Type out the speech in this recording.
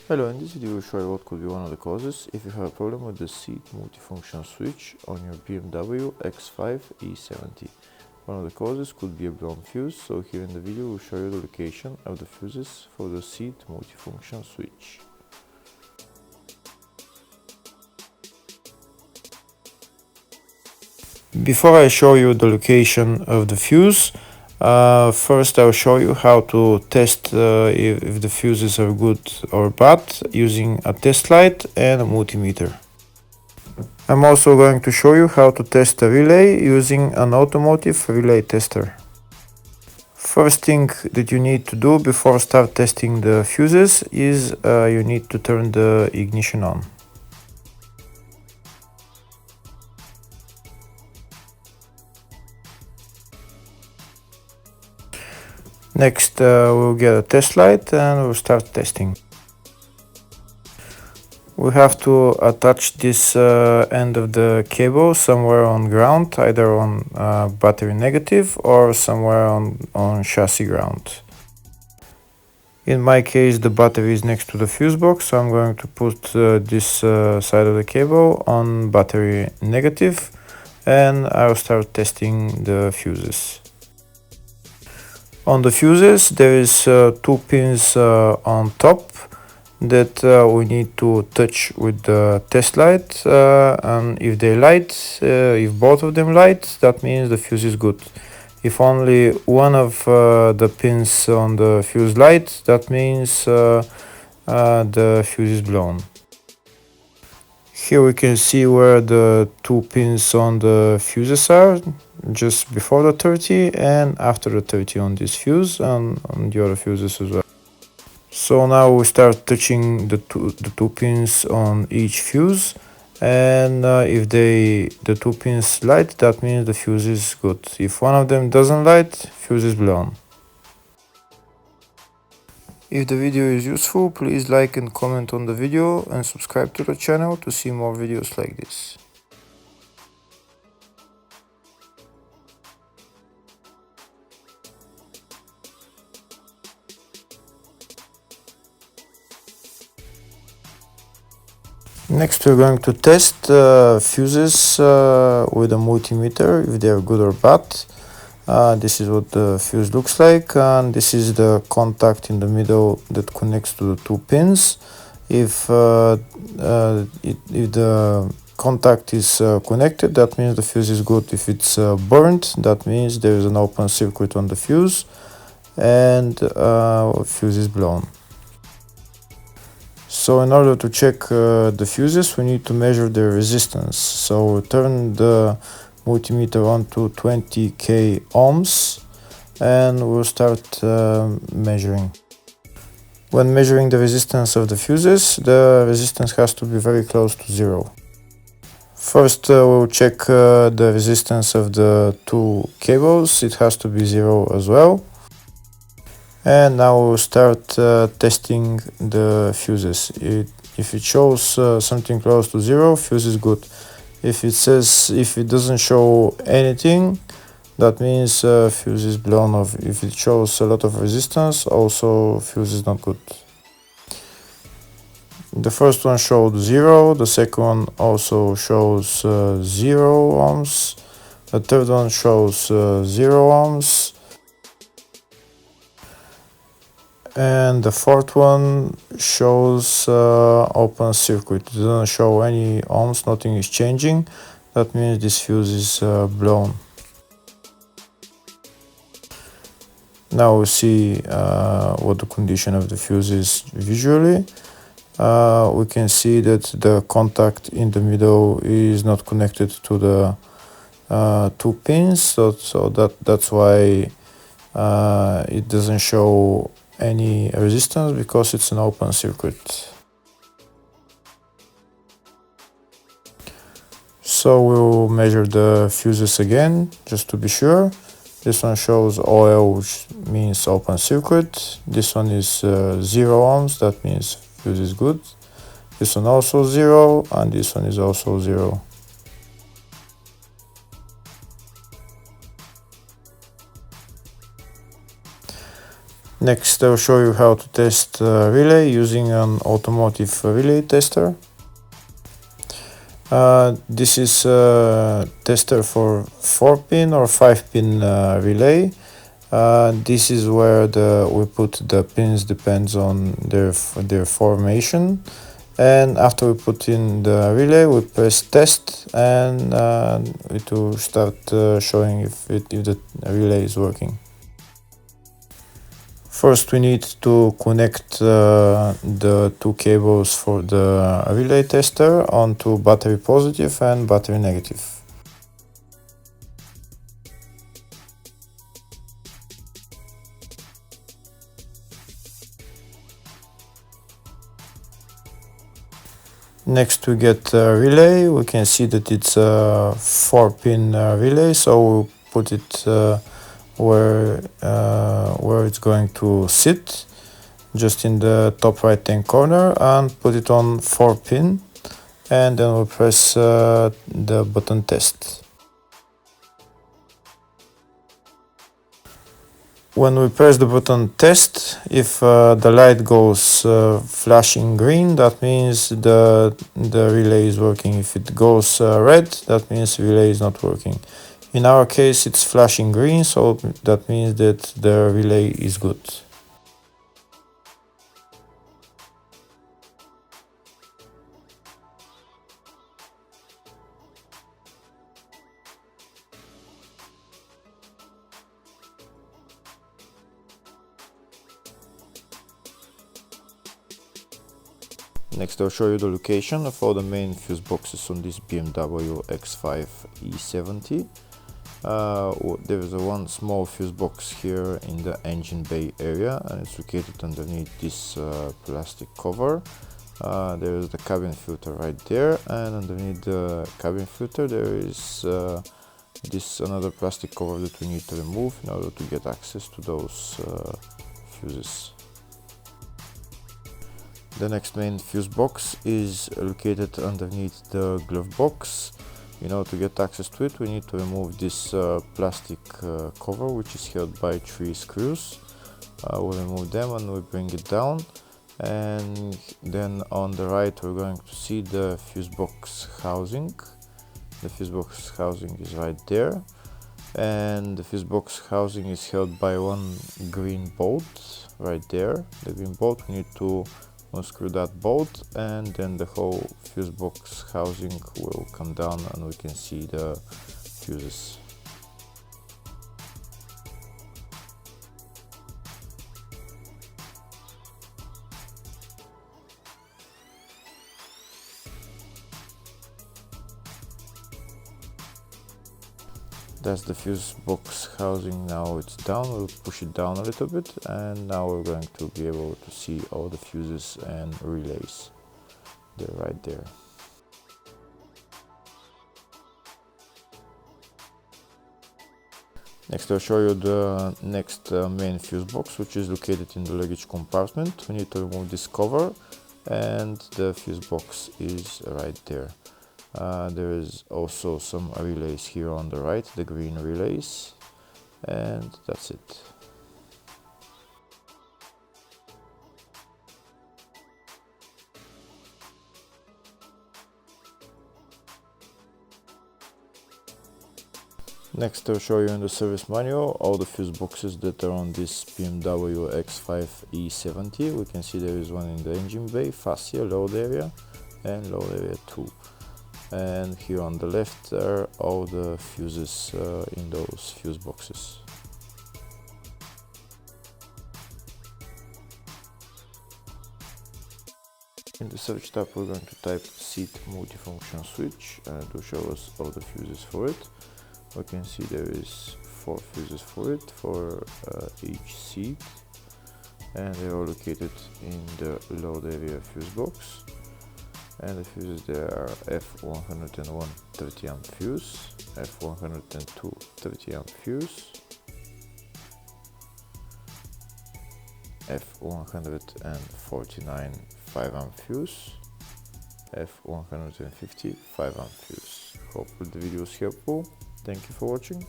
Hello, in this video we'll show you what could be one of the causes if you have a problem with the seat multifunction switch on your BMW X5 E70. One of the causes could be a blown fuse, so here in the video we'll show you the location of the fuses for the seat multifunction switch. Before I show you the location of the fuse, first I'll show you how to test if the fuses are good or bad using a test light and a multimeter. I'm also going to show you how to test a relay using an automotive relay tester. First thing that you need to do before start testing the fuses is you need to turn the ignition on. Next we'll get a test light and we'll start testing. We have to attach this end of the cable somewhere on ground, either on battery negative or somewhere on chassis ground. In my case the battery is next to the fuse box, so I'm going to put this side of the cable on battery negative and I'll start testing the fuses. On the fuses there is two pins on top that we need to touch with the test light, and if they light, if both of them light, that means the fuse is good. If only one of the pins on the fuse light, that means the fuse is blown. Here we can see where the two pins on the fuses are, just before the 30 and after the 30 on this fuse and on the other fuses as well. So now we start touching the two pins on each fuse, and if the two pins light, that means the fuse is good. If one of them doesn't light, fuse is blown. If the video is useful, please like and comment on the video and subscribe to the channel to see more videos like this. Next we're going to test fuses with a multimeter, if they are good or bad. This is what the fuse looks like, and this is the contact in the middle that connects to the two pins. If the contact is connected, that means the fuse is good. If it's burnt, that means there is an open circuit on the fuse and fuse is blown. So in order to check the fuses, we need to measure the resistance. So turn the multimeter on to 20k ohms and we'll start measuring. When measuring the resistance of the fuses, the resistance has to be very close to zero. First we'll check the resistance of the two cables. It has to be zero as well. And now we'll start testing the fuses. If it shows something close to zero, fuse is good. If it doesn't show anything, that means fuse is blown off. If it shows a lot of resistance, also fuse is not good. The first one showed 0, the second one also shows 0 ohms, the third one shows 0 ohms, and the fourth one shows open circuit. It doesn't show any ohms, nothing is changing. That means this fuse is blown. Now we see what the condition of the fuse is visually. We can see that the contact in the middle is not connected to the two pins, so that's why it doesn't show any resistance, because it's an open circuit. So we'll measure the fuses again just to be sure. This one shows OL, which means open circuit. This one is 0 ohms, that means fuse is good. This one also 0, and this one is also 0. Next, I'll show you how to test relay using an automotive relay tester. This is a tester for 4-pin or 5-pin relay. This is where we put the pins, depends on their formation. And after we put in the relay, we press test, and it will start showing if the relay is working. First, we need to connect the two cables for the relay tester onto battery positive and battery negative. Next, we get a relay. We can see that it's a 4-pin relay, so we'll put it where it's going to sit, just in the top right hand corner, and put it on 4-pin, and then we'll press the button test. When we press the button test, if the light goes flashing green, that means the relay is working. If it goes red, that means the relay is not working. In our case, it's flashing green, so that means that the relay is good. Next, I'll show you the location of all the main fuse boxes on this BMW X5 E70. There is one small fuse box here in the engine bay area, and it's located underneath this plastic cover. There is the cabin filter right there, and underneath the cabin filter there is this another plastic cover that we need to remove in order to get access to those fuses. The next main fuse box is located underneath the glove box. In order to get access to it, we need to remove this plastic cover, which is held by 3 screws. We'll remove them and we'll bring it down, and then on the right we're going to see the fuse box housing. The fuse box housing is right there, and the fuse box housing is held by one green bolt right there. The green bolt, we need to unscrew that bolt, and then the whole fuse box housing will come down and we can see the fuses. That's the fuse box housing. Now it's down. We'll push it down a little bit, and now we're going to be able to see all the fuses and relays. They're right there. Next, I'll show you the next main fuse box, which is located in the luggage compartment. We need to remove this cover, and the fuse box is right there. There is also some relays here on the right, the green relays, and that's it. Next, I'll show you in the service manual all the fuse boxes that are on this BMW X5 E70. We can see there is one in the engine bay, fascia, load area, and load area 2. And here on the left are all the fuses in those fuse boxes. In the search tab we're going to type seat multifunction switch, and it will show us all the fuses for it. We can see there is 4 fuses for it, for each seat, and they're all located in the load area fuse box. And the fuses there are F101 30 amp fuse, F102 30 amp fuse, F149 5 amp fuse, F150 5 amp fuse. Hopefully the video is helpful. Thank you for watching.